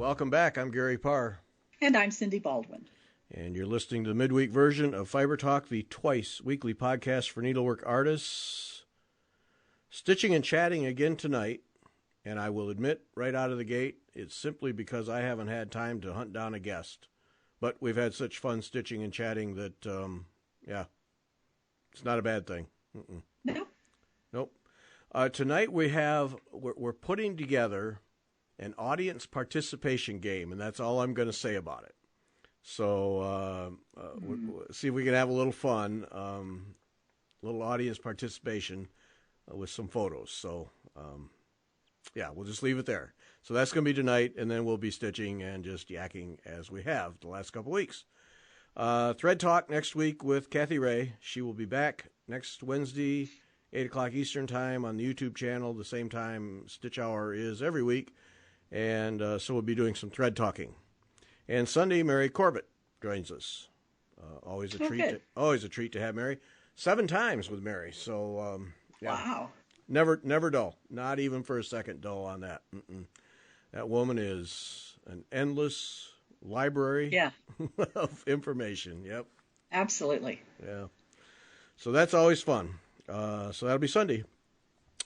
Welcome back. I'm Gary Parr. And I'm Cindy Baldwin. And you're listening to the midweek version of Fiber Talk, the twice weekly podcast for needlework artists. Stitching and chatting again tonight. And I will admit right out of the gate, it's simply because I haven't had time to hunt down a guest. But we've had such fun stitching and chatting that, it's not a bad thing. Mm-mm. No. Nope. Tonight we're putting together an audience participation game, and that's all I'm going to say about it. So see if we can have a little fun, little audience participation with some photos. So, we'll just leave it there. So that's going to be tonight, and then we'll be stitching and just yakking as we have the last couple weeks. Thread Talk next week with Kathy Ray. She will be back next Wednesday, 8 o'clock Eastern Time on the YouTube channel, the same time Stitch Hour is every week. And so we'll be doing some thread talking. And Sunday, Mary Corbet joins us. Always a treat. Always a treat to have Mary. 7 times with Mary. So Wow. Never dull. Not even for a second dull on that. Mm-mm. That woman is an endless library of information. Yep. Absolutely. Yeah. So that's always fun. So that'll be Sunday.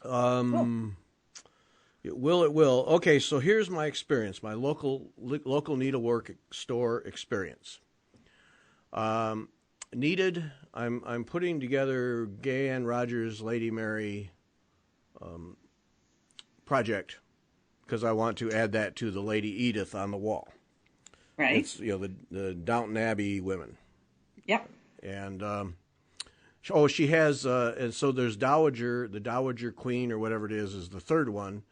Cool. It will. Okay, so here's my experience, my local needlework store experience. I'm putting together Gay Ann Rogers' Lady Mary project because I want to add that to the Lady Edith on the wall. Right. It's the Downton Abbey women. Yep. And she has and so there's the Dowager Queen or whatever it is the third one.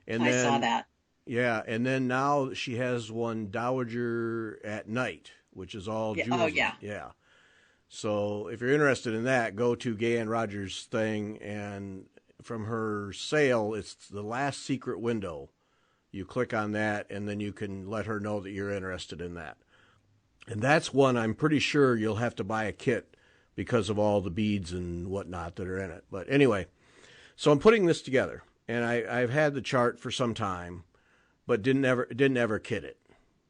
And I then, saw that. Yeah, and then now she has one Dowager at Night, which is all jewels. Oh, yeah. Yeah. So if you're interested in that, go to Gay Ann Rogers' thing, and from her sale, it's the last secret window. You click on that, and then you can let her know that you're interested in that. And that's one I'm pretty sure you'll have to buy a kit because of all the beads and whatnot that are in it. But anyway, so I'm putting this together. And I've had the chart for some time, but didn't ever kit it.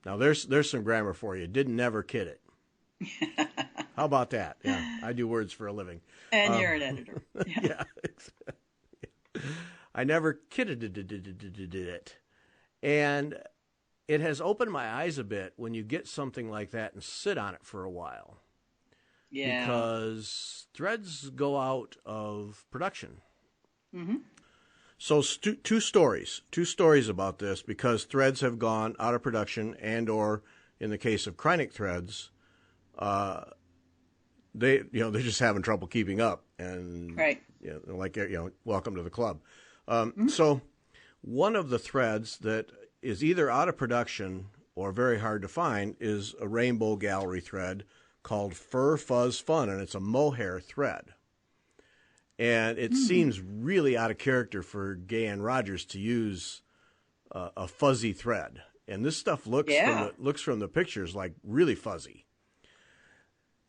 Now there's some grammar for you. Didn't ever kit it. How about that? Yeah, I do words for a living. And you're an editor. Yeah. I never kitted it, and it has opened my eyes a bit when you get something like that and sit on it for a while. Yeah. Because threads go out of production. Mm-hmm. So two stories about this, because threads have gone out of production, and or in the case of Kreinik threads, they're just having trouble keeping up, and right. Welcome to the club. So one of the threads that is either out of production or very hard to find is a Rainbow Gallery thread called Fur Fuzz Fun, and it's a mohair thread. And it seems really out of character for Gay Ann Rogers to use a fuzzy thread. And this stuff looks from the pictures like really fuzzy.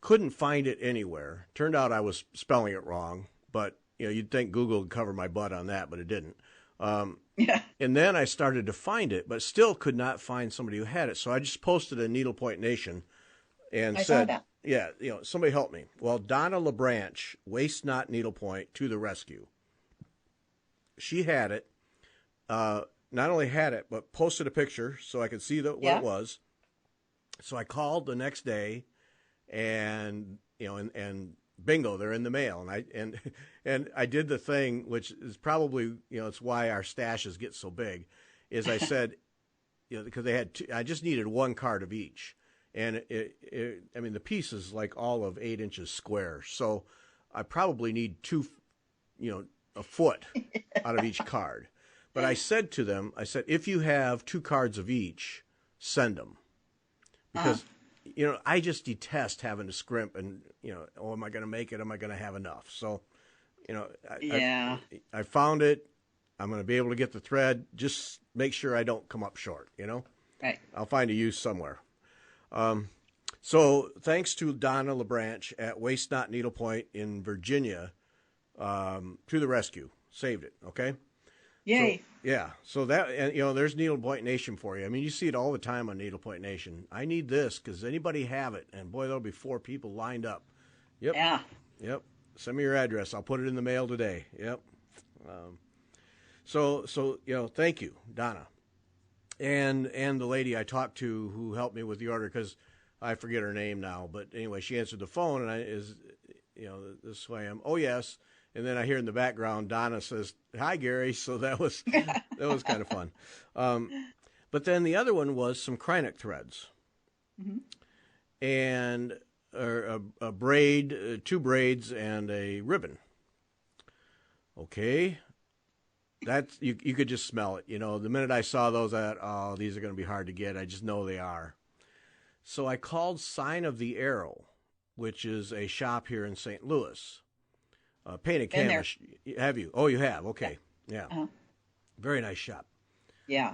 Couldn't find it anywhere. Turned out I was spelling it wrong, but you'd think Google would cover my butt on that, but it didn't. And then I started to find it, but still could not find somebody who had it. So I just posted a Needlepoint Nation and said, somebody help me. Well, Donna LaBranch, Waste Not Needlepoint, to the rescue. She had it, not only had it, but posted a picture so I could see what it was. So I called the next day, and bingo, they're in the mail. And I did the thing, which is probably, it's why our stashes get so big, is I said, because they had I just needed one card of each. And the piece is like all of 8 inches square. So I probably need a foot out of each card. But I said to them, if you have 2 cards of each, send them. Because, I just detest having to scrimp and, am I going to make it? Am I going to have enough? So, I found it. I'm going to be able to get the thread. Just make sure I don't come up short, Right. I'll find a use somewhere. So thanks to Donna LaBranch at Waste Not Needlepoint in Virginia, to the rescue. Saved it, okay? Yay. So, yeah. So that, and there's Needlepoint Nation for you. I mean, you see it all the time on Needlepoint Nation. I need this because anybody have it, and boy, there'll be 4 people lined up. Yep. Yeah. Yep. Send me your address. I'll put it in the mail today. Yep. So thank you, Donna, and the lady I talked to who helped me with the order, because I forget her name now, but anyway, she answered the phone, and this way I'm, oh yes, and then I hear in the background Donna says, "Hi, Gary." So that was kind of fun. But then the other one was some Krynic threads, and a braid, 2 braids, and a ribbon. Okay. That's you could just smell it. The minute I saw those, I thought, oh, these are going to be hard to get. I just know they are. So I called Sign of the Arrow, which is a shop here in St. Louis. Painted canvas. Have you? Oh, you have. Okay. Yeah. Very nice shop. Yeah.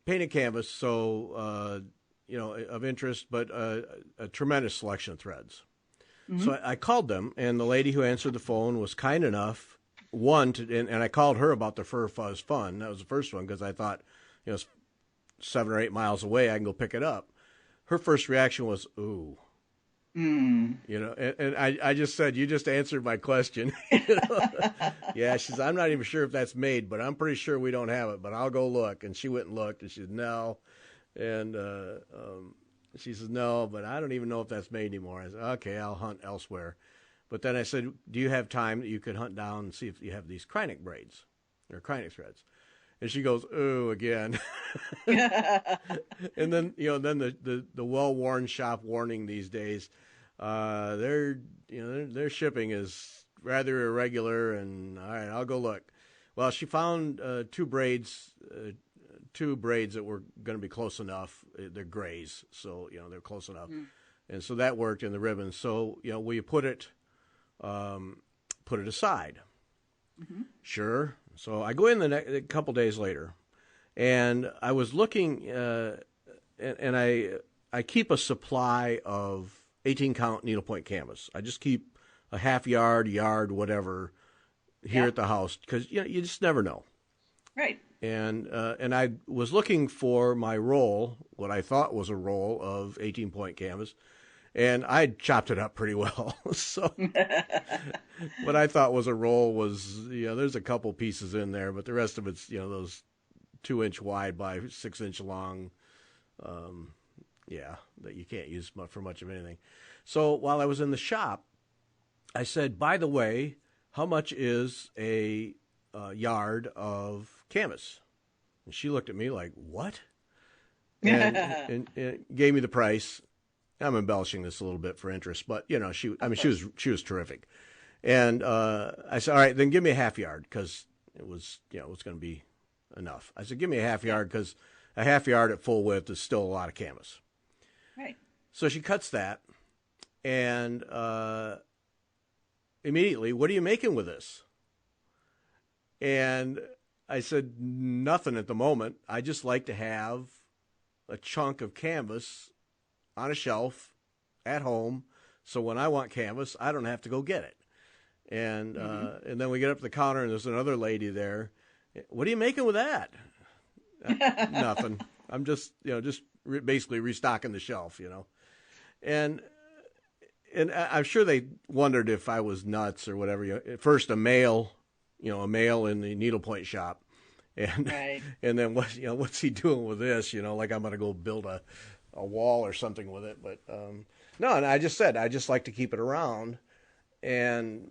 Painted canvas. So, of interest, but a tremendous selection of threads. So I called them, and the lady who answered the phone was kind enough, and I called her about the Fur Fuzz Fun. That was the first one, because I thought, it's 7 or 8 miles away. I can go pick it up. Her first reaction was, ooh. And I just said, you just answered my question. Yeah, she says, I'm not even sure if that's made, but I'm pretty sure we don't have it, but I'll go look. And she went and looked, and she said, no. And she says, no, but I don't even know if that's made anymore. I said, okay, I'll hunt elsewhere. But then I said, do you have time that you could hunt down and see if you have these Krynic braids or Krynic threads? And she goes, ooh, again. And then, then the well-worn shop warning these days, their shipping is rather irregular, and all right, I'll go look. Well, she found 2 braids that were going to be close enough. They're grays, so, they're close enough. And so that worked in the ribbon. So, we put it aside. Sure. So I go in a couple days later, and I was looking, and I keep a supply of 18-count needlepoint canvas. I just keep a half yard, whatever, here at the house, because you just never know. Right. And I was looking for my roll, what I thought was a roll of 18-point canvas, and I chopped it up pretty well. So what I thought was a roll was, there's a couple pieces in there, but the rest of it's, those 2-inch wide by 6-inch long, that you can't use for much of anything. So while I was in the shop, I said, by the way, how much is a yard of canvas? And she looked at me like, what? And gave me the price. I'm embellishing this a little bit for interest, but she was terrific. And I said, all right, then give me a half yard, because it was going to be enough. I said, give me a half yard, because a half yard at full width is still a lot of canvas. Right. So she cuts that, and immediately, what are you making with this? And I said, nothing at the moment. I just like to have a chunk of canvas on a shelf at home, so when I want canvas, I don't have to go get it. And and then we get up to the counter, and there's another lady there. What are you making with that? Nothing. I'm just basically restocking the shelf, And I'm sure they wondered if I was nuts or whatever. First a male in the needlepoint shop, and right. And then what's he doing with this? Like I'm going to go build a wall or something with it. But no, and I just said I just like to keep it around, and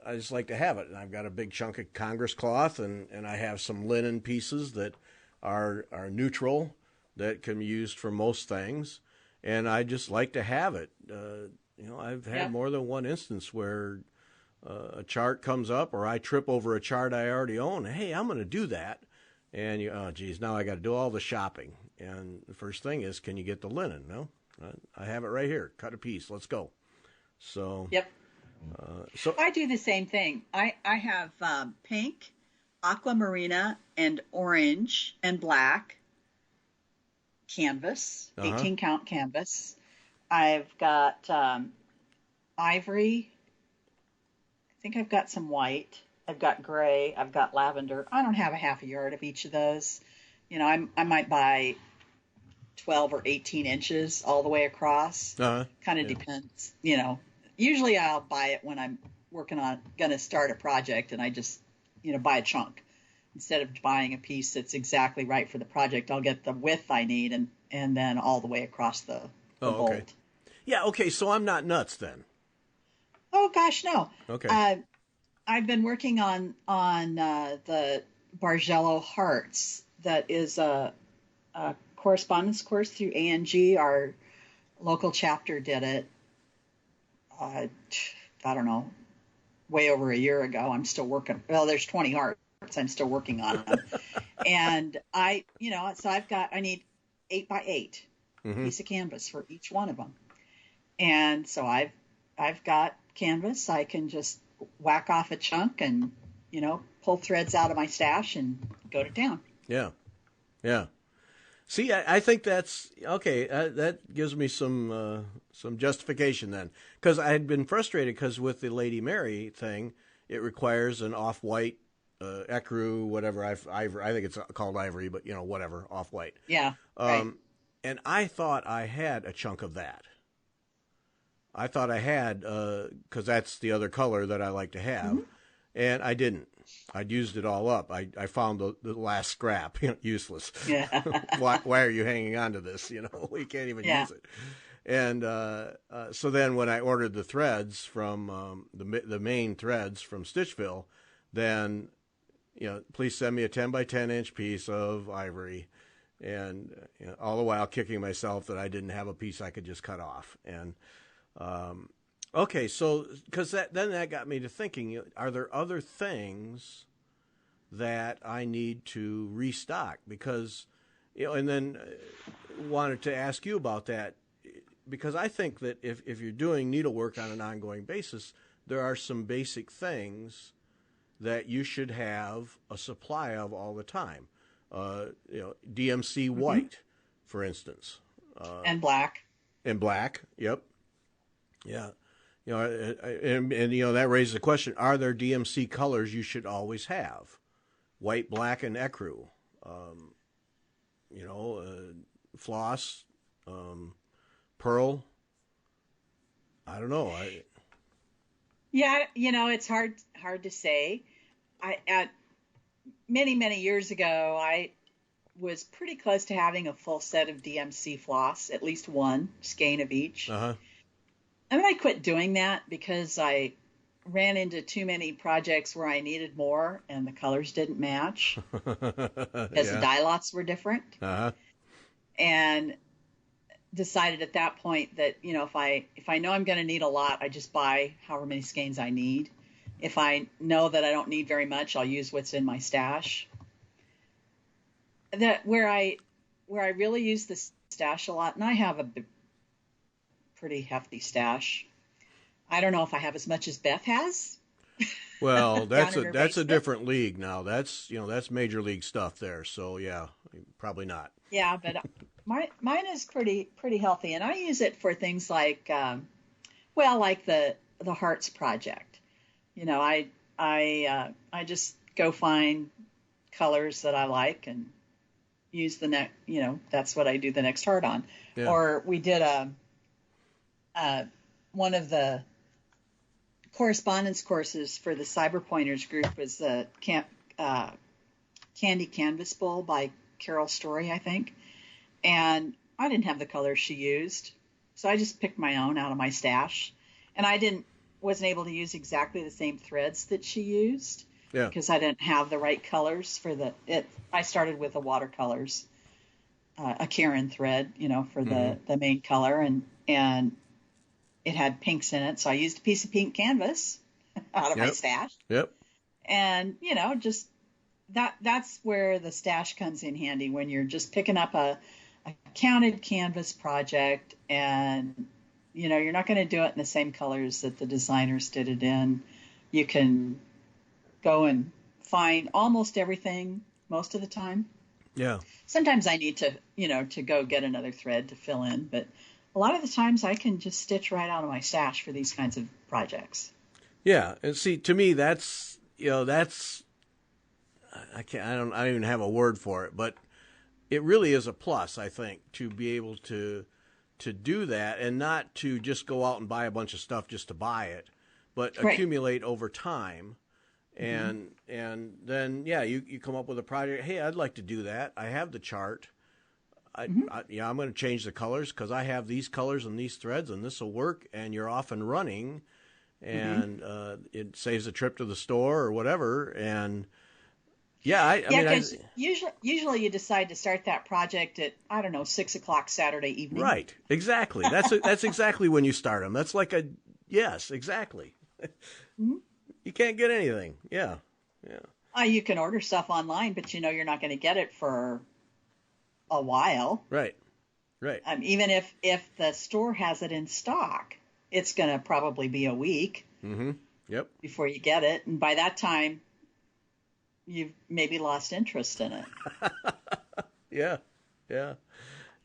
I just like to have it. And I've got a big chunk of Congress cloth, and I have some linen pieces that are neutral that can be used for most things, and I just like to have it. I've had more than one instance where a chart comes up, or I trip over a chart I already own. Hey, I'm going to do that. And now I got to do all the shopping. And the first thing is, can you get the linen? No, I have it right here. Cut a piece. Let's go. So. Yep. So I do the same thing. I have pink, aquamarina, and orange and black canvas, 18-count canvas. I've got ivory. I think I've got some white I've got gray, I've got lavender. I don't have a half a yard of each of those. I might buy 12 or 18 inches all the way across. Kind of depends. Usually I'll buy it when I'm going to start a project, and I just, buy a chunk. Instead of buying a piece that's exactly right for the project, I'll get the width I need and then all the way across the bolt. Okay. Yeah, okay, so I'm not nuts then. Oh, gosh, no. Okay. I've been working on the Bargello Hearts. That is a correspondence course through ANG. Our local chapter did it, I don't know, way over a year ago. I'm still working. Well, there's 20 hearts. I'm still working on them. And I need 8 by 8 piece of canvas for each one of them. And so I've got canvas. I can just whack off a chunk and, pull threads out of my stash and go to town. Yeah. Yeah. See, I think that's okay. That gives me some justification then, because I had been frustrated because with the Lady Mary thing, it requires an off-white ecru, whatever. Ivory. I think it's called ivory, but whatever, off-white. Yeah. Right. And I thought I had a chunk of that. I thought I had because that's the other color that I like to have, and I didn't. I'd used it all up. I found the last scrap, useless. Yeah. Why are you hanging on to this? We can't even use it. And so then when I ordered the threads from the main threads from Stitchville, then please send me a 10 by 10 inch piece of ivory, and all the while kicking myself that I didn't have a piece I could just cut off. And okay, so because that got me to thinking: are there other things that I need to restock? Because and then wanted to ask you about that, because I think that if you're doing needlework on an ongoing basis, there are some basic things that you should have a supply of all the time. DMC white, for instance, and black. And black, yep. Yeah, and that raises the question: are there DMC colors you should always have? White, black, and ecru. Floss, pearl. I don't know. Yeah, it's hard to say. Many years ago, I was pretty close to having a full set of DMC floss, at least one skein of each. And then I quit doing that because I ran into too many projects where I needed more and the colors didn't match because the dye lots were different. And decided at that point that, if I know I'm going to need a lot, I just buy however many skeins I need. If I know that I don't need very much, I'll use what's in my stash. Where I really use the stash a lot, and I have a pretty hefty stash. I don't know if I have as much as Beth has. Well, that's a different league now. That's major league stuff there. So yeah, probably not. Yeah, but mine is pretty healthy, and I use it for things like, like the Hearts project. I just go find colors that I like and use the next. That's what I do the next heart on. Yeah. Or we did one of the correspondence courses for the Cyber Pointers group was the Candy Canvas Bowl by Carol Story, I think. And I didn't have the colors she used, so I just picked my own out of my stash. And I wasn't able to use exactly the same threads that she used because I didn't have the right colors for I started with the watercolors, a Karen thread, for the main color, and it had pinks in it, so I used a piece of pink canvas out of my stash. Yep. And just that's where the stash comes in handy, when you're just picking up a counted canvas project, and you're not going to do it in the same colors that the designers did it in. You can go and find almost everything most of the time. Yeah. Sometimes I need to, to go get another thread to fill in, but a lot of the times I can just stitch right out of my stash for these kinds of projects. Yeah, and see, to me, that's that's, I don't even have a word for it, but it really is a plus, I think, to be able to do that and not to just go out and buy a bunch of stuff just to buy it, but accumulate over time. And then, you come up with a project. Hey, I'd like to do that. I have the chart. I'm going to change the colors because I have these colors and these threads, and this will work. And you're off and running, and it saves a trip to the store or whatever. And because usually you decide to start that project at 6:00 Saturday evening. Right, exactly. That's exactly when you start them. That's like yes, exactly. You can't get anything. Yeah. You can order stuff online, but you're not going to get it for a while. Right. Even if the store has it in stock, it's going to probably be a week. Yep. Before you get it, and by that time, you've maybe lost interest in it. Yeah.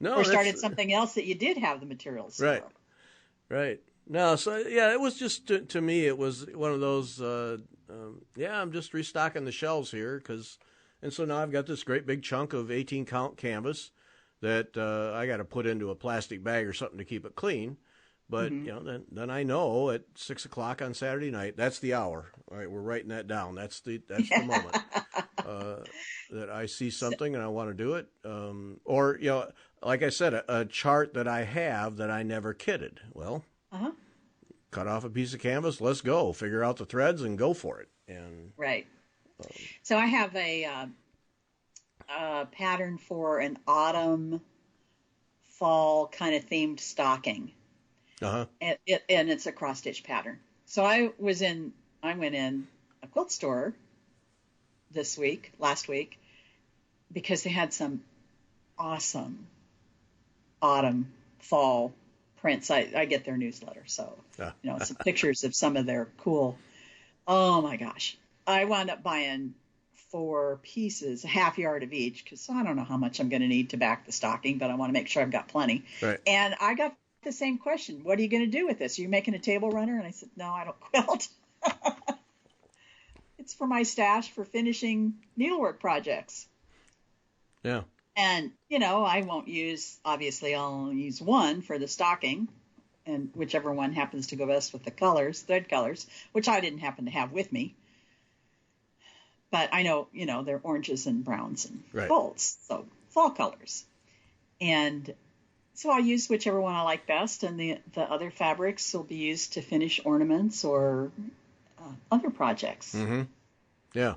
No. Or started something else that you did have the materials for. Right. No, so it was just to me, it was one of those. I'm just restocking the shelves here and so now I've got this great big chunk of 18 count canvas that I got to put into a plastic bag or something to keep it clean. But then I know at 6:00 on Saturday night, that's the hour. All right, we're writing that down. That's the moment that I see something and I want to do it. Or like I said, a chart that I have that I never kitted. Well. Cut off a piece of canvas. Let's go. Figure out the threads and go for it. And right. So I have a pattern for an autumn, fall kind of themed stocking. And it's a cross stitch pattern. So I went in a quilt store last week, because they had some awesome autumn, fall prints. I get their newsletter, so some pictures of some of their cool. Oh my gosh, I wound up buying 4 pieces, a half yard of each, because I don't know how much I'm going to need to back the stocking, but I want to make sure I've got plenty. Right. And I got the same question: what are you going to do with this? Are you making a table runner? And I said, no, I don't quilt. It's for my stash for finishing needlework projects. Yeah. And, I won't obviously I'll use one for the stocking, and whichever one happens to go best with the thread colors, which I didn't happen to have with me. But I know, they're oranges and browns and golds, so fall colors. And so I'll use whichever one I like best, and the other fabrics will be used to finish ornaments or other projects. Yeah.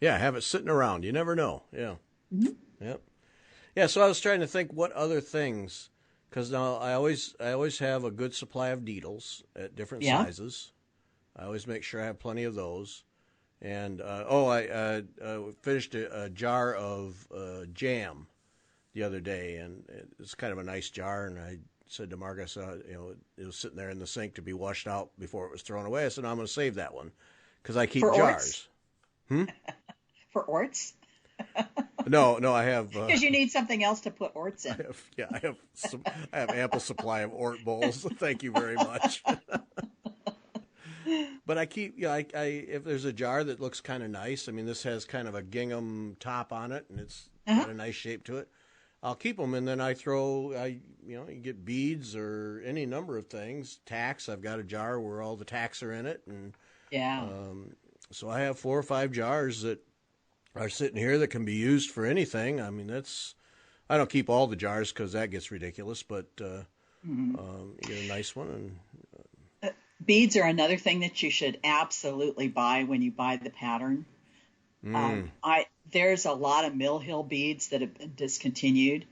Have it sitting around. You never know. Yeah. Yep. Yeah, so I was trying to think what other things, because now I always have a good supply of needles at different sizes. I always make sure I have plenty of those. And I finished a jar of jam the other day, and it's kind of a nice jar. And I said to Mark, I saw it was sitting there in the sink to be washed out before it was thrown away. I said, no, I'm going to save that one because I keep jars. For orts? No, I have because you need something else to put orts in. I have ample supply of ort bowls. Thank you very much. But I keep, if there's a jar that looks kind of nice, I mean, this has kind of a gingham top on it, and it's got a nice shape to it. I'll keep them, and then you get beads or any number of things. Tacks, I've got a jar where all the tacks are in it, and so I have 4 or 5 jars that are sitting here that can be used for anything. I mean, I don't keep all the jars because that gets ridiculous, but you get a nice one. And beads are another thing that you should absolutely buy when you buy the pattern. There's a lot of Mill Hill beads that have been discontinued,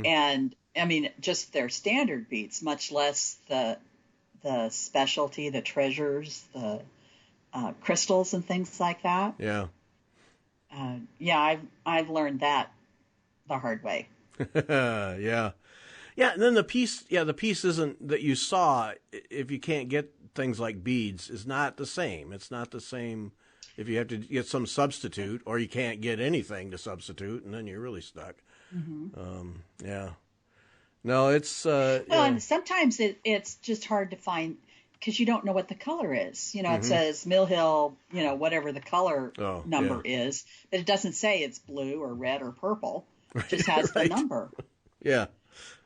and I mean just their standard beads, much less the specialty, the treasures, the crystals and things like that. I've learned that the hard way. And then the piece isn't that you saw. If you can't get things like beads, is not the same. It's not the same if you have to get some substitute, or you can't get anything to substitute, and then you're really stuck. No, it's and sometimes it's just hard to find because you don't know what the color is. You know, it Mm-hmm. says Mill Hill, you know, whatever the color Oh, number yeah. is, but it doesn't say it's blue or red or purple. It just Right. has the Right. number. Yeah.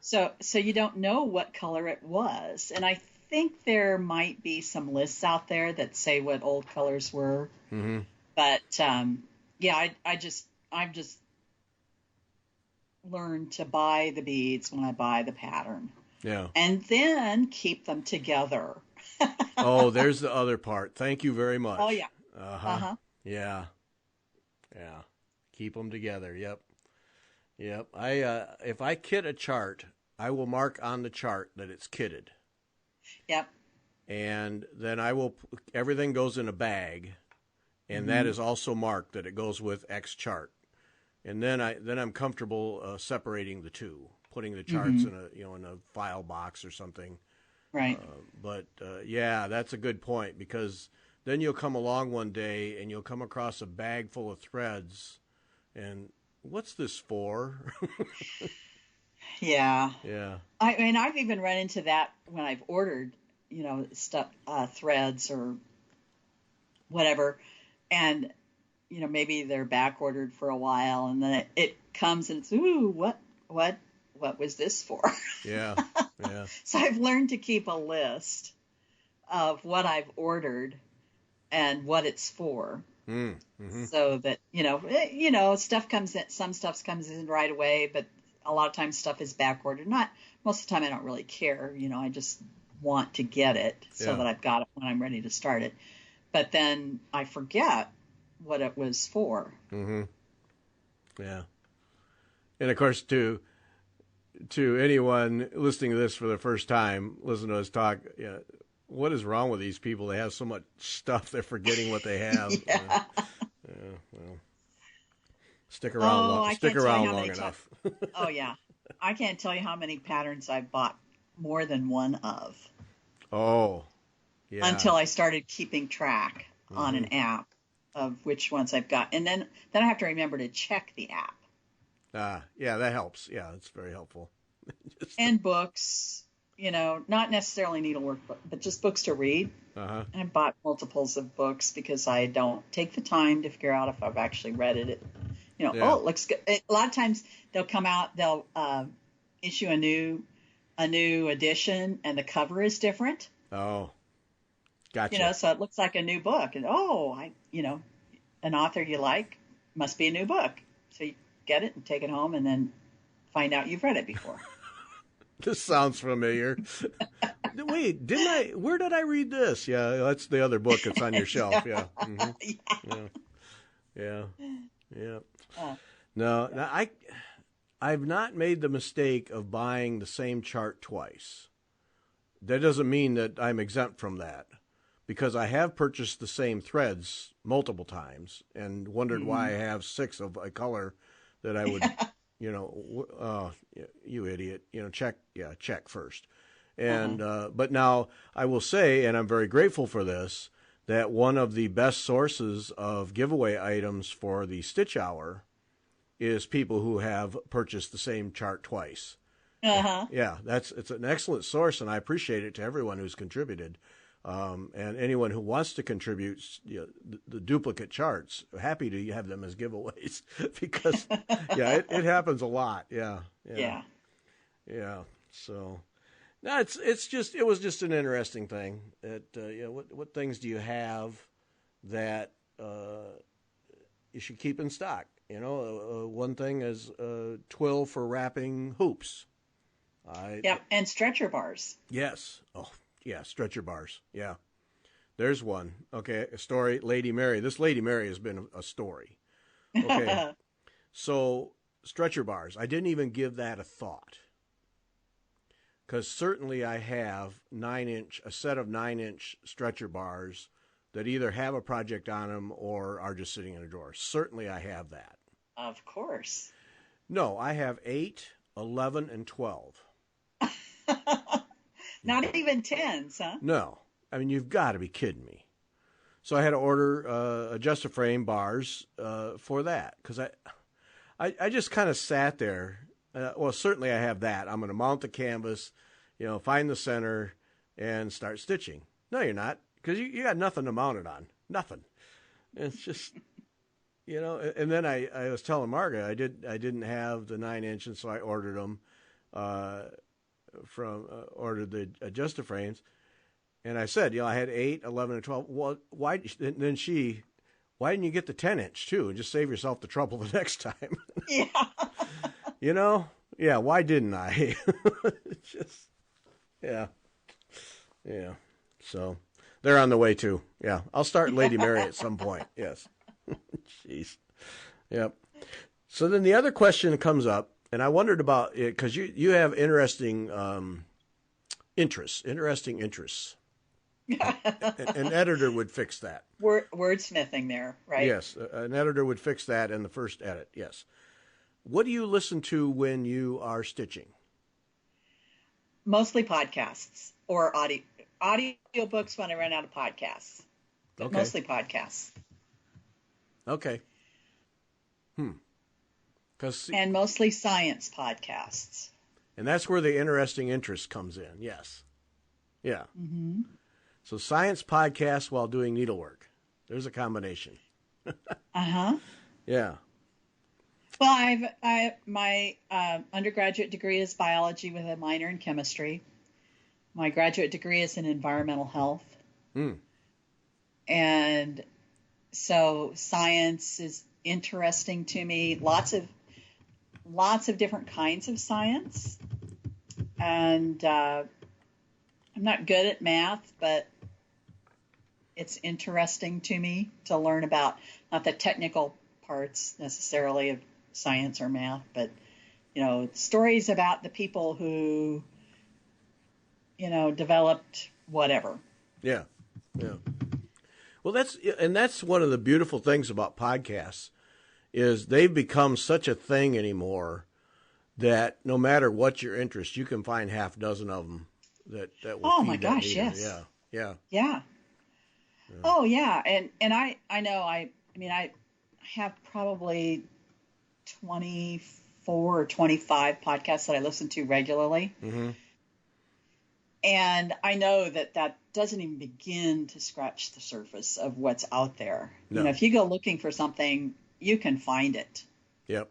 So you don't know what color it was. And I think there might be some lists out there that say what old colors were. Mm-hmm. But yeah, I've just learned to buy the beads when I buy the pattern Yeah. and then keep them together. Oh, there's the other part. Thank you very Oh much. yeah. Uh-huh. Uh-huh. Yeah. Yeah. Keep them together. Yep. Yep. If I kit a chart, I will mark on the chart that it's kitted. Yep. And then everything goes in a bag, and that Mm-hmm. is also marked that it goes with X chart. And then I'm comfortable separating the two, putting the charts Mm-hmm. in a file box or something. Right. But yeah, that's a good point, because then you'll come along one day and you'll come across a bag full of threads, and what's this for? Yeah. Yeah. I mean, I've even run into that when I've ordered, you know, stuff, threads or whatever, and you know, maybe they're back ordered for a while, and then it comes and it's, ooh, what was this for? Yeah. Yeah. So I've learned to keep a list of what I've ordered and what it's for, Mm-hmm. so that stuff comes in. Some stuff comes in right away, but a lot of times stuff is back ordered. Not most of the time. I don't really care. You know, I just want to get it so Yeah. that I've got it when I'm ready to start it. But then I forget what it was for. Mm-hmm. Yeah. And of course, to anyone listening to this for the first time, listen to us talk. Yeah, what is wrong with these people? They have so much stuff, they're forgetting what they have. Yeah. Well, stick Oh, around, I stick can't tell you around how long many times. enough. Oh yeah, I can't tell you how many patterns I've bought more than one of Oh, yeah. until I started keeping track on Mm-hmm. an app of which ones I've got, and then I have to remember to check the app. Yeah, that helps. Yeah, it's very helpful. Just, And books, you know, not necessarily needlework, but just books to read. uh-huh. And I bought multiples of books because I don't take the time to figure out if I've actually read it. You know, Yeah. oh, it looks good. A lot of times they'll issue a new edition, and the cover is different. Oh, You know, gotcha. so it looks like a new book. And an author you like must be a new book. So you get it and take it home, and then find out you've read it before. This sounds familiar. Wait, where did I read this? Yeah, that's the other book that's on your shelf. Yeah. Mm-hmm. Yeah. Yeah. Yeah. Uh, No, I've not made the mistake of buying the same chart twice. That doesn't mean that I'm exempt from that, because I have purchased the same threads multiple times and wondered why I have 6 of a color that I would, you idiot, check first. And but now I will say, and I'm very grateful for this, that one of the best sources of giveaway items for the Stitch Hour is people who have purchased the same chart twice. uh-huh. Yeah, it's an excellent source, and I appreciate it to everyone who's contributed, and anyone who wants to contribute the duplicate charts. Happy to have them as giveaways because yeah, it happens a lot. Yeah, yeah, Yeah. yeah. So no, it was just an interesting thing. What things do you have that you should keep in stock? One thing is twill for wrapping hoops. Yep. And stretcher bars. Yes. Oh, yeah. Stretcher bars. Yeah. There's one. Okay. A story. Lady Mary. This Lady Mary has been a story. Okay. So stretcher bars. I didn't even give that a thought. Because certainly I have a set of 9-inch stretcher bars that either have a project on them or are just sitting in a drawer. Certainly I have that. Of course. No, I have 8, 11, and 12. Not even tens, huh? No. I mean, you've got to be kidding me. So I had to order adjust-a-frame bars for that because I just kind of sat there. Well, certainly I have that. I'm going to mount the canvas, find the center, and start stitching. No, you're not, because you got nothing to mount it on. Nothing. It's just, And then I was telling Margaret I didn't have the 9-inch, and so I ordered them ordered the adjuster frames, and I said, I had 8, 11, and 12. Well, why? Then why didn't you get the 10-inch too, and just save yourself the trouble the next time? Yeah. Yeah. Why didn't I? It's just, yeah. So they're on the way too. Yeah, I'll start Lady Mary at some point. Yes. Jeez. Yep. So then the other question comes up, and I wondered about it because you have interesting interests. An editor would fix that. Wordsmithing there, right? Yes, an editor would fix that in the first edit. Yes. What do you listen to when you are stitching? Mostly podcasts or audio books when I run out of podcasts. But Okay. Mostly podcasts. Okay. And mostly science podcasts. And that's where the interesting interest comes in. Yes. Yeah. Mm-hmm. So science podcasts while doing needlework. There's a combination. Uh-huh. Yeah. Well, my undergraduate degree is biology with a minor in chemistry. My graduate degree is in environmental health. And so science is interesting to me. Lots of different kinds of science. And I'm not good at math, but it's interesting to me to learn about, not the technical parts necessarily of science or math, but, stories about the people who, developed whatever. Yeah. Well, that's one of the beautiful things about podcasts is they've become such a thing anymore that no matter what your interest, you can find half dozen of them that will. Oh feed my that gosh, meter. yes. Yeah. Oh yeah, and I know I have probably 24 or 25 podcasts that I listen to regularly. Mm-hmm. And I know that doesn't even begin to scratch the surface of what's out there. No. If you go looking for something, you can find it. Yep.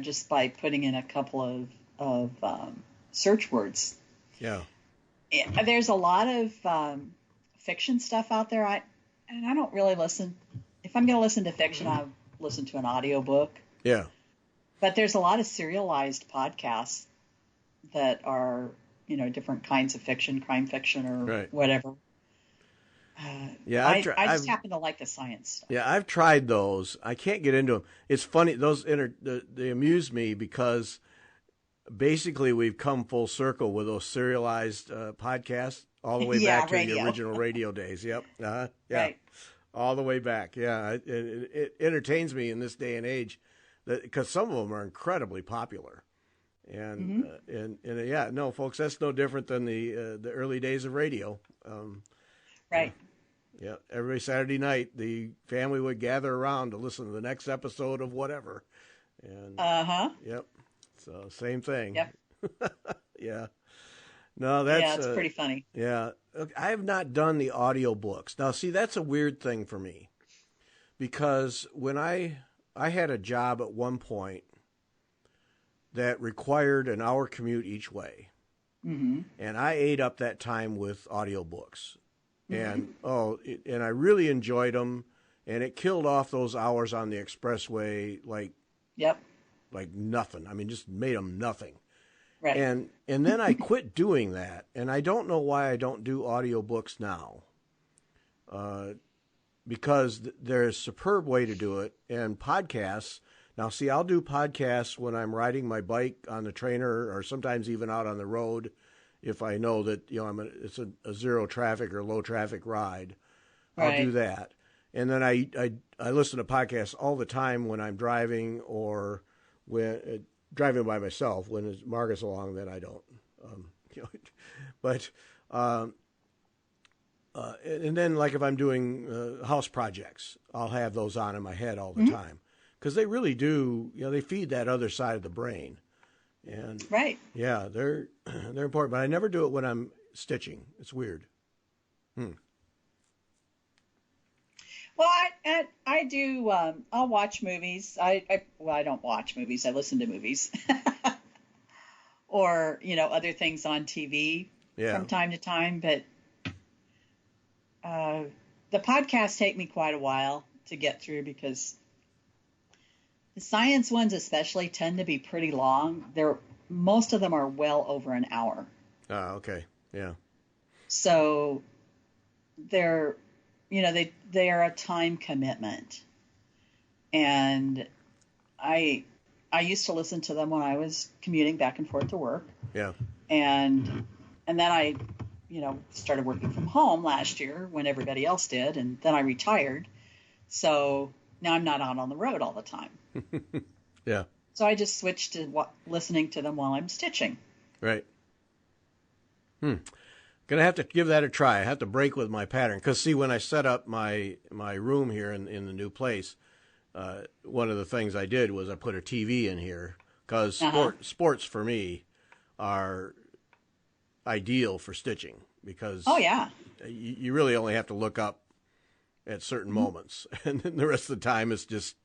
Just by putting in a couple of search words. Yeah. There's a lot of fiction stuff out there. I don't really listen. If I'm going to listen to fiction, I'll listen to an audiobook. Yeah. But there's a lot of serialized podcasts that are, different kinds of fiction, crime fiction or whatever. Yeah, I just happen to like the science stuff. Yeah, I've tried those. I can't get into them. It's funny. They amuse me because basically we've come full circle with those serialized podcasts all the way back to the original radio days. Yep. Yeah. Right. All the way back. Yeah. It entertains me in this day and age because some of them are incredibly popular. And no, folks, that's no different than the early days of radio. Right. Yeah, every Saturday night, the family would gather around to listen to the next episode of whatever. And Yep. So same thing. Yep. Yeah. No, that's it's pretty funny. Yeah, I have not done the audio books. Now, see, that's a weird thing for me because when I had a job at one point that required an hour commute each way, and I ate up that time with audiobooks. And and I really enjoyed them, and it killed off those hours on the expressway like nothing. I mean, just made them nothing. Right. And then I quit doing that, and I don't know why I don't do audiobooks now. Because there's a superb way to do it, and podcasts. Now, see, I'll do podcasts when I'm riding my bike on the trainer, or sometimes even out on the road. If I know that it's a zero traffic or low traffic ride, I'll do that. And then I listen to podcasts all the time when I'm driving or when driving by myself. When Margaret's along, then I don't. And then like if I'm doing house projects, I'll have those on in my head all the time because they really do. They feed that other side of the brain. And yeah, they're important, but I never do it when I'm stitching. It's weird. Hmm. Well, I do. I'll watch movies. I don't watch movies. I listen to movies, or other things on TV Yeah. from time to time. But the podcasts take me quite a while to get through because the science ones, especially, tend to be pretty long. Most of them are well over an hour. Oh, okay. Yeah. So they're they are a time commitment, and I used to listen to them when I was commuting back and forth to work. Yeah. And then I started working from home last year when everybody else did, and then I retired. So now I'm not out on the road all the time. Yeah. So I just switched to listening to them while I'm stitching. Right. Gonna have to give that a try. I have to break with my pattern because, see, when I set up my room here in the new place, one of the things I did was I put a TV in here because sports for me are ideal for stitching because you really only have to look up at certain moments, and then the rest of the time it's just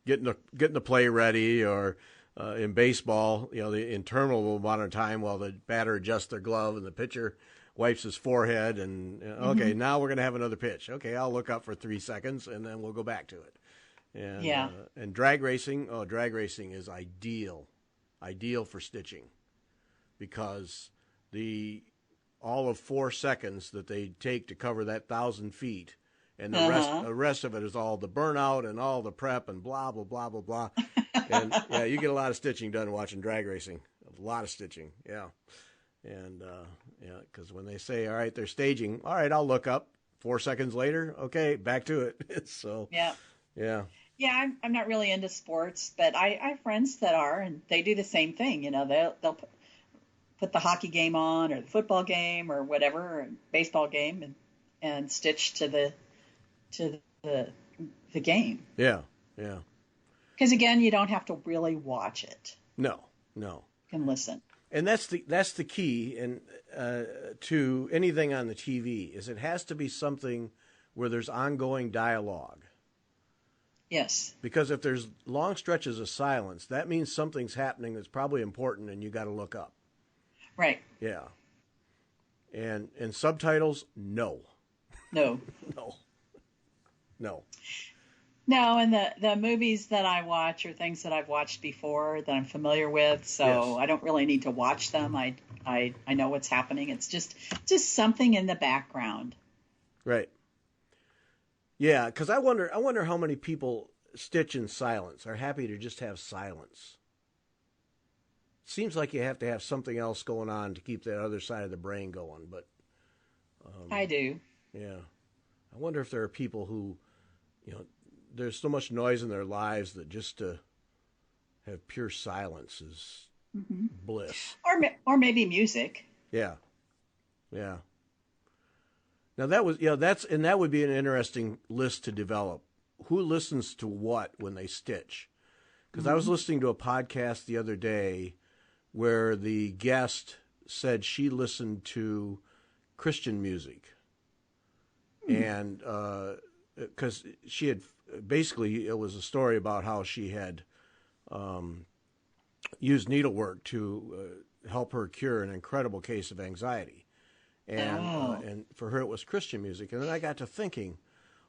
getting the play ready, or in baseball, the interminable amount of time while the batter adjusts their glove and the pitcher wipes his forehead, and okay, now we're going to have another pitch. Okay, I'll look up for 3 seconds, and then we'll go back to it. And and drag racing is ideal for stitching because all of 4 seconds that they take to cover that 1,000 feet, and the rest of it is all the burnout and all the prep and blah blah blah blah blah. And you get a lot of stitching done watching drag racing. A lot of stitching, and because when they say, all right, they're staging, all right, I'll look up. 4 seconds later, okay, back to it. So yeah. I'm not really into sports, but I have friends that are, and they do the same thing. They'll put the hockey game on, or the football game, or whatever, or baseball game, and stitch to the game. Yeah. Because again, you don't have to really watch it. No. You can listen. And that's the key, and to anything on the TV is it has to be something where there's ongoing dialogue. Yes. Because if there's long stretches of silence, that means something's happening that's probably important, and you got to look up. Right. Yeah. And subtitles, no. No. No, and the movies that I watch are things that I've watched before that I'm familiar with, so I don't really need to watch them. I know what's happening. It's just something in the background. Right. Yeah, because I wonder how many people stitch in silence, are happy to just have silence. Seems like you have to have something else going on to keep that other side of the brain going, but I do. Yeah. I wonder if there are people who, there's so much noise in their lives that just to have pure silence is bliss. Or maybe music. Yeah. Now that would be an interesting list to develop. Who listens to what when they stitch? Because I was listening to a podcast the other day where the guest said she listened to Christian music. And because she had basically, it was a story about how she had used needlework to help her cure an incredible case of anxiety. And for her, it was Christian music. And then I got to thinking,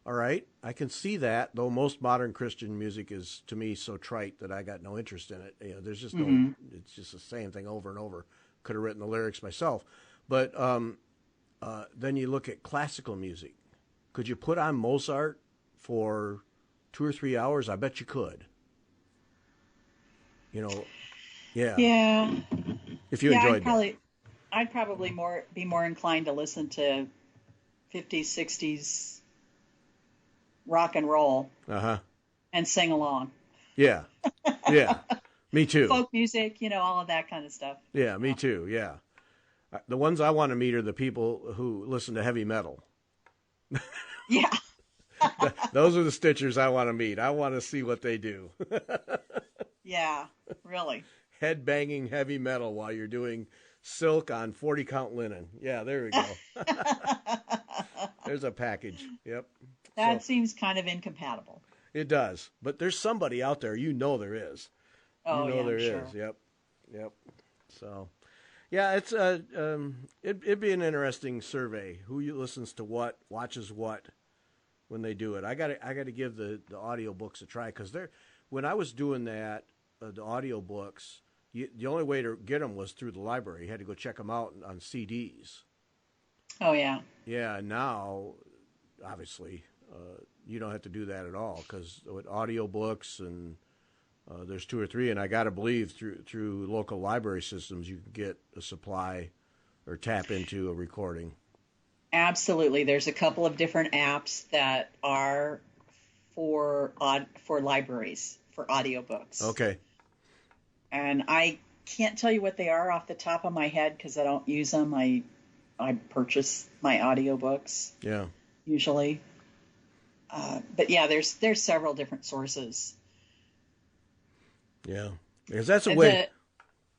all right, I can see that, though most modern Christian music is, to me, so trite that I got no interest in it. There's just no, it's just the same thing over and over. Could have written the lyrics myself. But then you look at classical music. Could you put on Mozart for 2 or 3 hours? I bet you could. Yeah. If you enjoyed that. I'd probably be more inclined to listen to 50s, 60s rock and roll and sing along. Yeah. Me too. Folk music, all of that kind of stuff. Yeah, me too. Yeah. The ones I want to meet are the people who listen to heavy metal. Yeah. Those are the stitchers I want to meet. I want to see what they do. Yeah, really. Head banging heavy metal while you're doing silk on 40 count linen. Yeah, there we go. There's a package. Yep. That seems kind of incompatible. It does. But there's somebody out there. There is. Oh, yeah, There sure. is. Yep. Yep. So, yeah, it's it'd be an interesting survey. Who listens to what, watches what when they do it. I got to give the audiobooks a try, because when I was doing that, the audiobooks, the only way to get them was through the library. You had to go check them out on CDs. Oh, yeah. Yeah, now, obviously, you don't have to do that at all, because with audiobooks and there's 2 or 3, and I got to believe through local library systems you can get a supply or tap into a recording. Absolutely. There's a couple of different apps that are for libraries, for audiobooks. Okay. And I can't tell you what they are off the top of my head because I don't use them. I purchase my audiobooks. Yeah. Usually. But yeah, there's several different sources. Yeah. Because that's a way.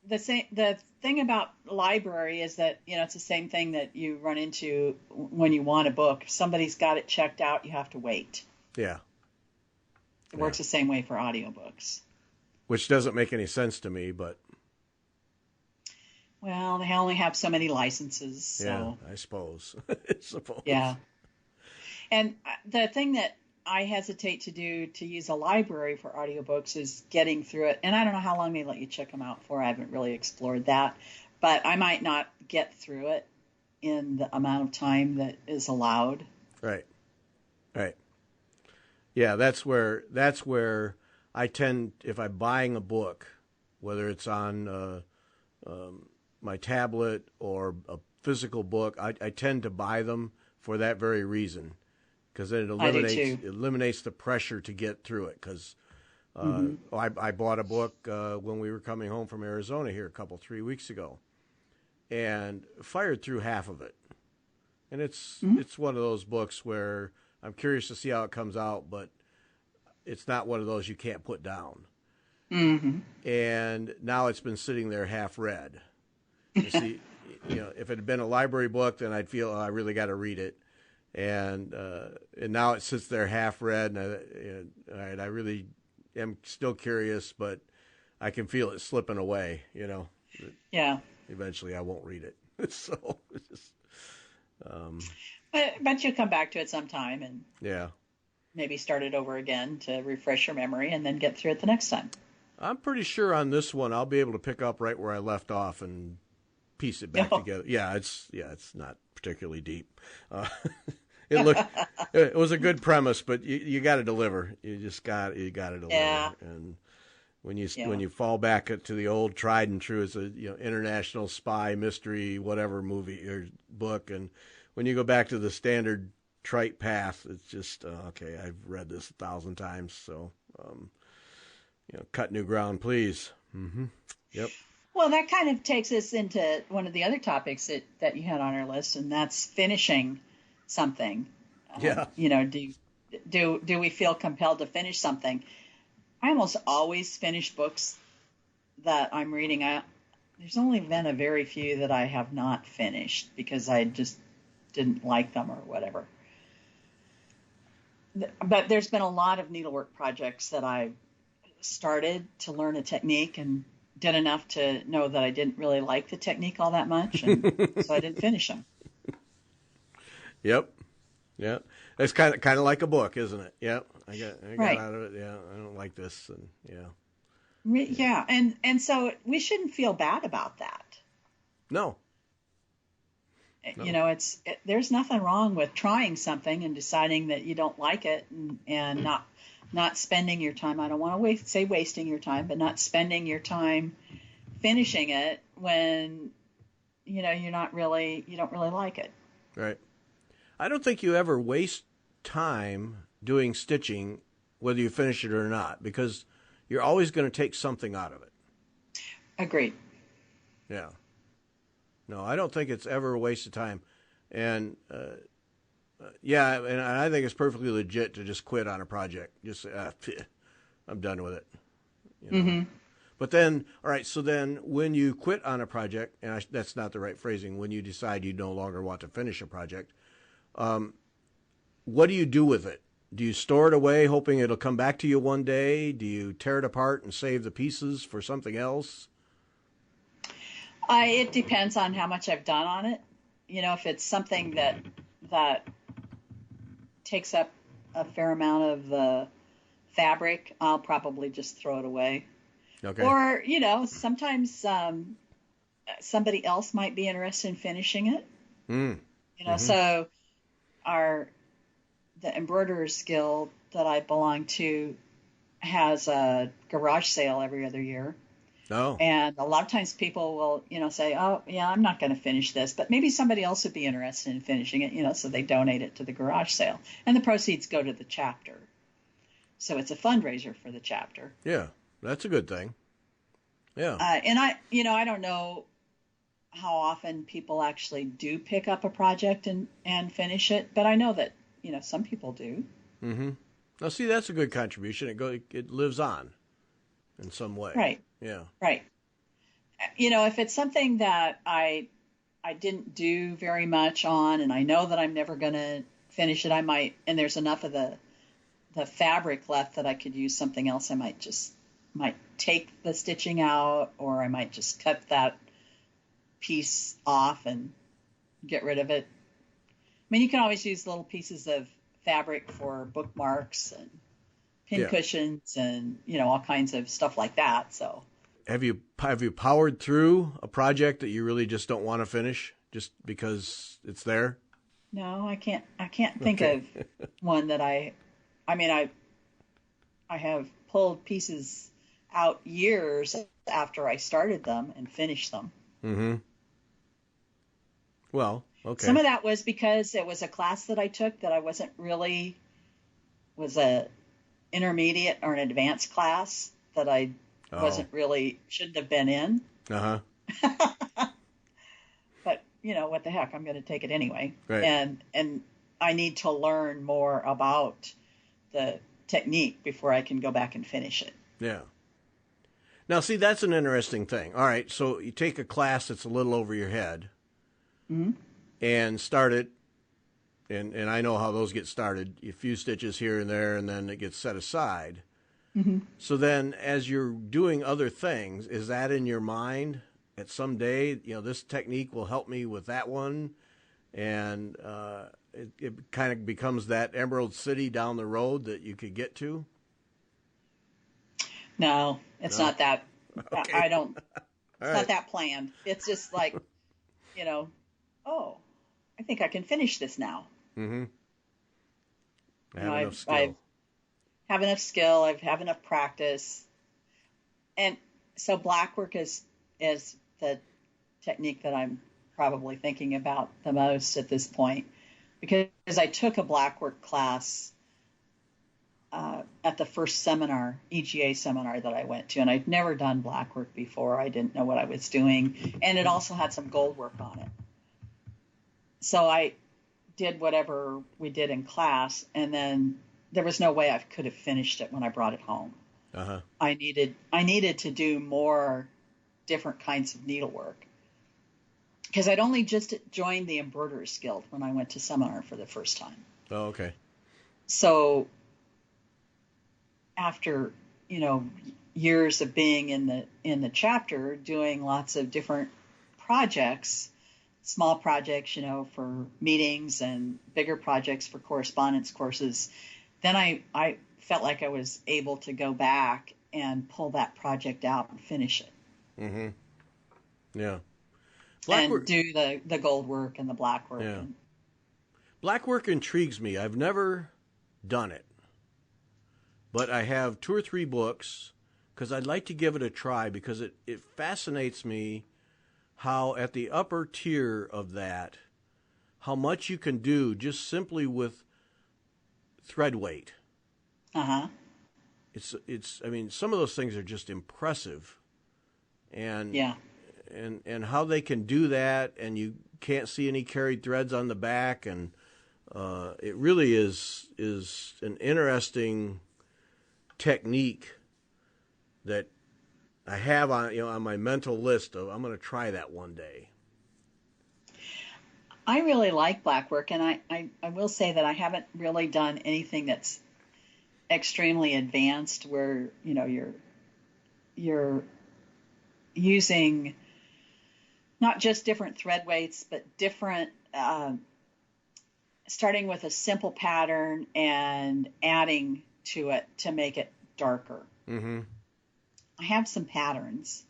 The thing about library is that, it's the same thing that you run into when you want a book. If somebody's got it checked out, you have to wait. Yeah. It works the same way for audiobooks. Which doesn't make any sense to me, but. Well, they only have so many licenses. So. Yeah, I suppose. Yeah. And the thing that I hesitate to do to use a library for audiobooks is getting through it. And I don't know how long they let you check them out for. I haven't really explored that. But I might not get through it in the amount of time that is allowed. Right. Yeah, that's where I tend, if I'm buying a book, whether it's on my tablet or a physical book, I tend to buy them for that very reason, because then it eliminates the pressure to get through it. Because I bought a book when we were coming home from Arizona here 3 weeks ago, and fired through half of it. And it's one of those books where I'm curious to see how it comes out, but it's not one of those you can't put down. Mm-hmm. And now it's been sitting there half read. You see, if it had been a library book, then I'd feel I really got to read it. And now it sits there half read, and I really am still curious, but I can feel it slipping away. Yeah. Eventually, I won't read it. So, it's just, but you'll come back to it sometime and maybe start it over again to refresh your memory, and then get through it the next time. I'm pretty sure on this one I'll be able to pick up right where I left off and piece it back together. Yeah, it's not particularly deep. It was a good premise, but you got to deliver. You got to deliver. Yeah. And when you fall back to the old tried and true, it's a international spy mystery whatever movie or book, and when you go back to the standard trite path, it's just okay. I've read this 1,000 times, so cut new ground, please. Mm-hmm. Yep. Well, that kind of takes us into one of the other topics that you had on our list, and that's finishing something. Yeah. Do we feel compelled to finish something? I almost always finish books that I'm reading. There's only been a very few that I have not finished because I just didn't like them or whatever. But there's been a lot of needlework projects that I started to learn a technique and did enough to know that I didn't really like the technique all that much, and so I didn't finish them. Yep. Yeah. It's kind of like a book, isn't it? Yep. I got out of it. Yeah. I don't like this. And yeah. Yeah. And so we shouldn't feel bad about that. No. There's nothing wrong with trying something and deciding that you don't like it and not spending your time. I don't want to say wasting your time, but not spending your time finishing it when, you don't really like it. Right. I don't think you ever waste time doing stitching, whether you finish it or not, because you're always going to take something out of it. Agreed. Yeah. No, I don't think it's ever a waste of time. And, and I think it's perfectly legit to just quit on a project. Just say, I'm done with it. Mm-hmm. But then, all right, so then when you quit on a project, and that's not the right phrasing, when you decide you no longer want to finish a project, what do you do with it? Do you store it away hoping it'll come back to you one day? Do you tear it apart and save the pieces for something else? It depends on how much I've done on it. If it's something that takes up a fair amount of the fabric, I'll probably just throw it away. Okay. Or, sometimes somebody else might be interested in finishing it. So the Embroiderers Guild that I belong to has a garage sale every other year. Oh. And a lot of times people will, say, oh, yeah, I'm not going to finish this, but maybe somebody else would be interested in finishing it, so they donate it to the garage sale. And the proceeds go to the chapter. So it's a fundraiser for the chapter. Yeah, that's a good thing. Yeah. And I don't know how often people actually do pick up a project and finish it, but I know that, some people do. Mm-hmm. Now, see, that's a good contribution. It lives on in some way. Right. Yeah. Right. If it's something that I didn't do very much on, and I know that I'm never going to finish it, I might, and there's enough of the fabric left that I could use something else, I might take the stitching out, or I might just cut that piece off and get rid of it. I mean, you can always use little pieces of fabric for bookmarks and pin cushions and, all kinds of stuff like that. So have you powered through a project that you really just don't want to finish just because it's there? No, I can't think of one that I have pulled pieces out years after I started them and finished them. Mm-hmm. Well, okay. Some of that was because it was a class that I took that I was a intermediate or an advanced class that I shouldn't have been in. Uh-huh. But, what the heck, I'm going to take it anyway. Right. And I need to learn more about the technique before I can go back and finish it. Yeah. Now, see, that's an interesting thing. All right, so you take a class that's a little over your head and start it, and I know how those get started. A few stitches here and there, and then it gets set aside. Mm-hmm. So then as you're doing other things, is that in your mind at some day, this technique will help me with that one, and it kind of becomes that Emerald City down the road that you could get to? No, it's not that. Okay. I don't. It's All not that planned. It's just like, oh, I think I can finish this now. Mm-hmm. I have enough skill. I have enough practice, and so blackwork is the technique that I'm probably thinking about the most at this point, because I took a blackwork class at the first seminar, EGA seminar that I went to, and I'd never done blackwork before. I didn't know what I was doing, and it also had some gold work on it. So I did whatever we did in class, and then there was no way I could have finished it when I brought it home. Uh-huh. I needed to do more different kinds of needlework, because I'd only just joined the Embroiderers Guild when I went to seminar for the first time. Oh, okay. So after, years of being in the chapter, doing lots of different projects, small projects, for meetings, and bigger projects for correspondence courses, then I felt like I was able to go back and pull that project out and finish it. Mm-hmm. Yeah. And do the gold work and the black work. Yeah. Blackwork intrigues me. I've never done it, but I have 2 or 3 books because I'd like to give it a try, because it fascinates me how at the upper tier of that, how much you can do just simply with thread weight. Uh-huh. I mean, some of those things are just impressive. And yeah. And how they can do that, and you can't see any carried threads on the back, and it really is an interesting technique that I have on my mental list of I'm going to try that one day. I really like blackwork, and I will say that I haven't really done anything that's extremely advanced where, you're using not just different thread weights, but different, starting with a simple pattern and adding to it to make it darker. Mm-hmm. I have some patterns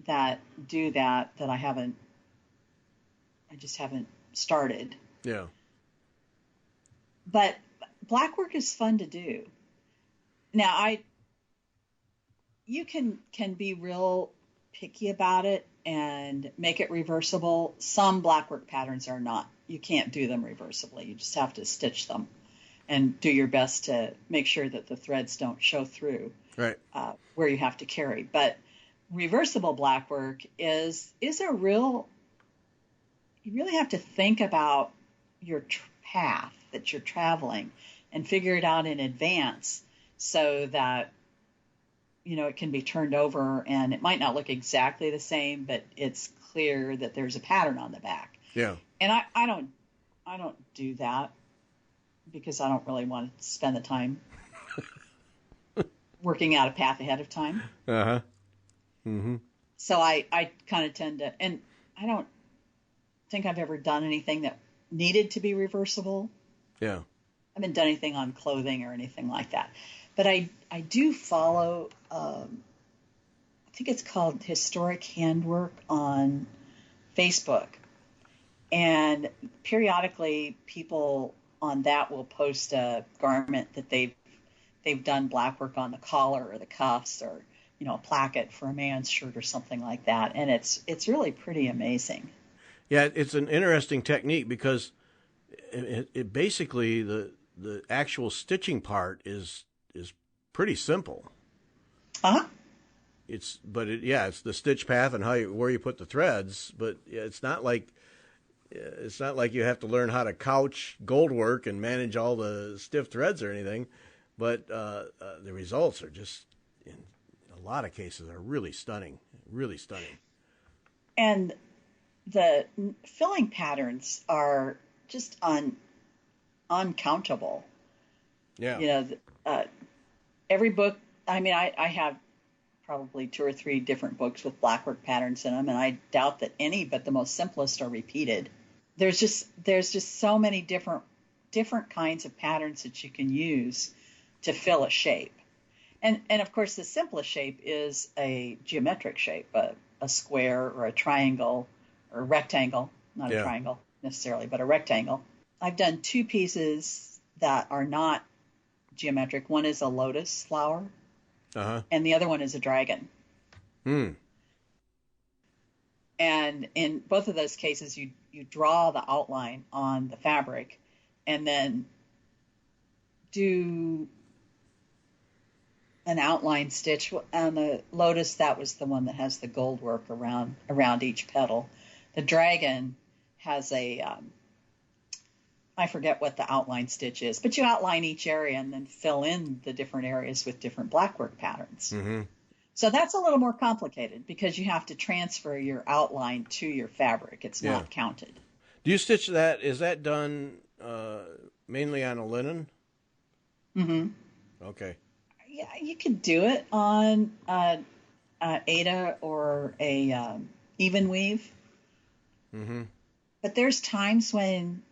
that do that I just haven't started. Yeah. But blackwork is fun to do. Now, you can be real picky about it and make it reversible. Some blackwork patterns are not. You can't do them reversibly. You just have to stitch them and do your best to make sure that the threads don't show through Right. where you have to carry. But reversible blackwork is a real, you really have to think about your path that you're traveling and figure it out in advance so that, it can be turned over, and it might not look exactly the same, but it's clear that there's a pattern on the back. Yeah. And I don't do that because I don't really want to spend the time working out a path ahead of time. Uh-huh. Mm-hmm. So I kind of tend to, and I don't think I've ever done anything that needed to be reversible. Yeah. I haven't done anything on clothing or anything like that. But I do follow, I think it's called Historic Handwork on Facebook. And periodically people on that will post a garment that they've done blackwork on the collar or the cuffs, or, a placket for a man's shirt or something like that. And it's really pretty amazing. Yeah, it's an interesting technique because it basically the actual stitching part is pretty simple. Uh-huh. It's the stitch path and where you put the threads, but it's not like you have to learn how to couch gold work and manage all the stiff threads or anything. But the results are just, in a lot of cases, are really stunning, really stunning. And the filling patterns are just uncountable. Yeah. Every book, I have probably 2 or 3 different books with blackwork patterns in them, and I doubt that any but the most simplest are repeated. There's just so many different kinds of patterns that you can use to fill a shape. And of course, the simplest shape is a geometric shape, a square or a triangle or a rectangle, not a triangle necessarily, but a rectangle. I've done 2 pieces that are not geometric. One is a lotus flower, and the other one is a dragon. Hmm. And in both of those cases, you draw the outline on the fabric and then do an outline stitch. On the lotus, that was the one that has the gold work around each petal. The dragon has I forget what the outline stitch is, but you outline each area and then fill in the different areas with different blackwork patterns. Mm-hmm. So that's a little more complicated because you have to transfer your outline to your fabric. It's not counted. Do you stitch that? Is that done mainly on a linen? Mm-hmm. Okay. Yeah, you could do it on Aida or a even weave. Mm-hmm. But there's times when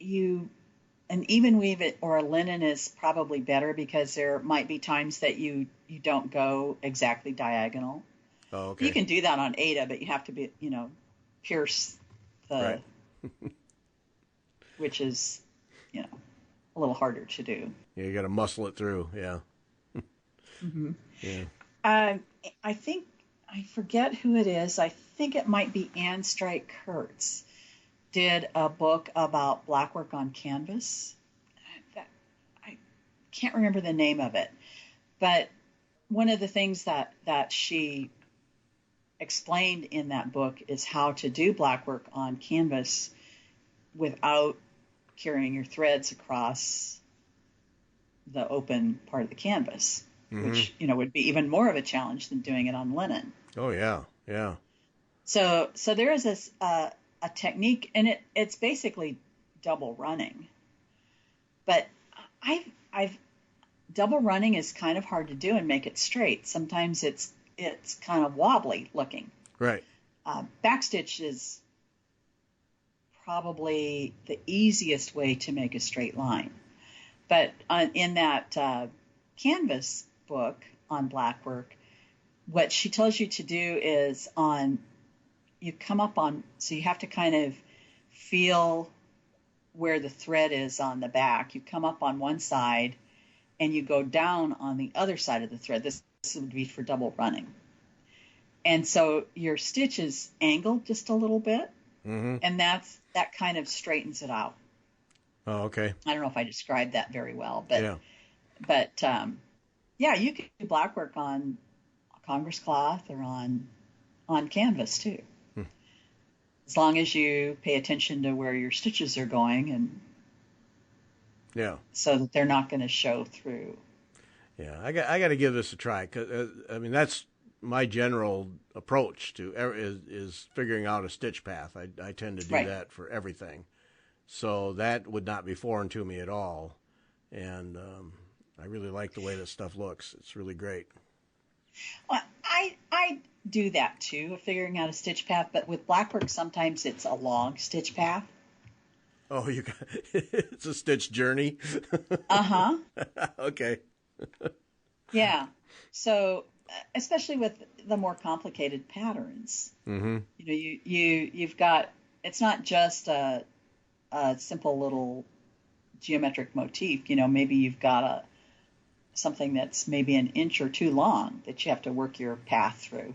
an even weave or a linen is probably better because there might be times that you don't go exactly diagonal. Oh, okay. You can do that on Aida, but you have to be, pierce the, right. which is, a little harder to do. Yeah, you got to muscle it through. Yeah. Mm-hmm. Yeah. I think, I forget who it is. I think it might be Anne Strike Kurtz. Did a book about blackwork on canvas. I can't remember the name of it, but one of the things that she explained in that book is how to do blackwork on canvas without carrying your threads across the open part of the canvas, which would be even more of a challenge than doing it on linen. Oh yeah, yeah. So there is a technique, and it's basically double running. But I've double running is kind of hard to do and make it straight. Sometimes it's kind of wobbly looking. Right. Backstitch is probably the easiest way to make a straight line. But in that canvas book on blackwork, what she tells you to do is you come up on, so you have to kind of feel where the thread is on the back. You come up on one side and you go down on the other side of the thread. This would be for double running. And so your stitch is angled just a little bit, and that kind of straightens it out. Oh, okay. I don't know if I described that very well, but yeah, you can do blackwork on Congress cloth or on canvas too, as long as you pay attention to where your stitches are going, and so that they're not going to show through. Yeah, I got to give this a try, because I mean, that's my general approach to is figuring out a stitch path. I tend to do that for everything, so that would not be foreign to me at all, and I really like the way this stuff looks. It's really great. Well, I do that too, figuring out a stitch path, but with blackwork sometimes it's a long stitch path. Oh, it's a stitch journey. Okay. Yeah. So, especially with the more complicated patterns, you've got, it's not just a simple little geometric motif. Maybe you've got something that's maybe an inch or two long that you have to work your path through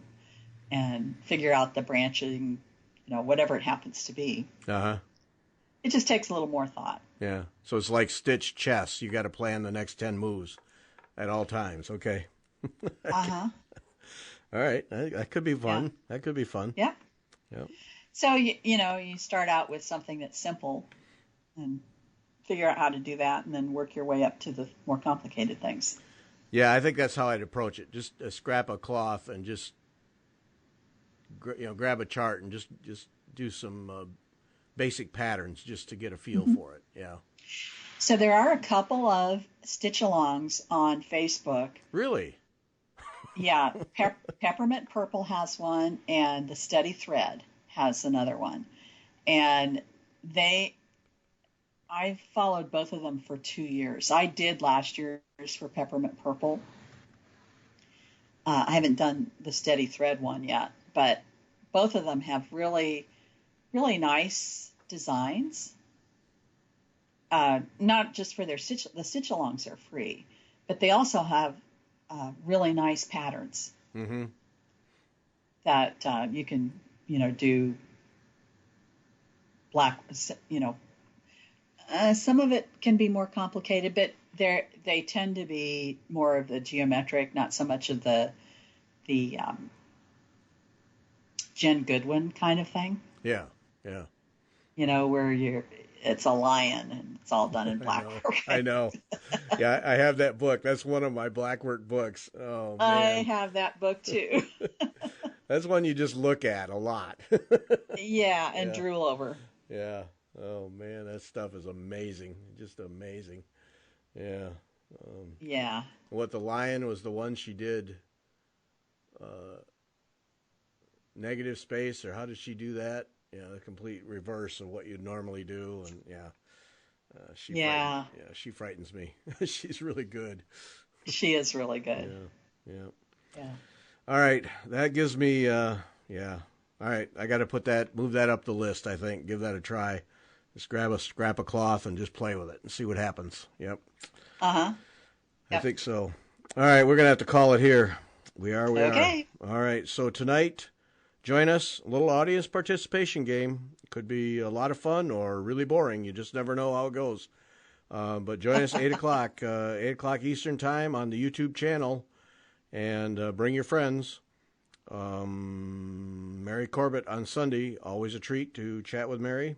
and figure out the branching, whatever it happens to be. It just takes a little more thought. Yeah. So it's like stitch chess. You got to plan the next 10 moves at all times. Okay. All right. That could be fun. Yeah. That could be fun. Yeah. Yep. So, you start out with something that's simple and figure out how to do that, and then work your way up to the more complicated things. Yeah, I think that's how I'd approach it. Just a scrap of cloth and just, grab a chart and just do some basic patterns just to get a feel for it. Yeah. So there are a couple of stitch-alongs on Facebook. Really? Yeah. Peppermint Purple has one, and the Steady Thread has another one. And I followed both of them for 2 years. I did last year's for Peppermint Purple. I haven't done the Steady Thread one yet, but both of them have really, really nice designs. Not just for the stitch-alongs are free, but they also have really nice patterns that you can, do black, some of it can be more complicated, but they tend to be more of the geometric, not so much of the Jen Goodwin kind of thing. Yeah, yeah. Where it's a lion and it's all done in blackwork. I know. Yeah, I have that book. That's one of my blackwork books. Oh, man. I have that book too. That's one you just look at a lot. Yeah, and drool over. Yeah. Oh, man, that stuff is amazing. Just amazing. Yeah. Yeah. What, the lion was the one she did negative space, or how did she do that? The complete reverse of what you'd normally do. And she frightens me. She's really good. She is really good. Yeah. All right. That gives me, All right. I got to move that up the list, I think. Give that a try. Just grab a scrap of cloth and just play with it and see what happens. Yep. Yep. I think so. All right. We're going to have to call it here. We are. Okay. All right. So tonight, join us. A little audience participation game. Could be a lot of fun or really boring. You just never know how it goes. But join us 8 o'clock, 8 o'clock Eastern time on the YouTube channel, and bring your friends. Mary Corbett on Sunday. Always a treat to chat with Mary.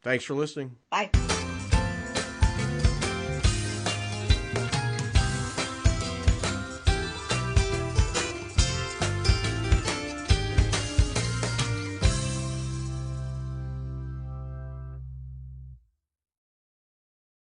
Thanks for listening. Bye.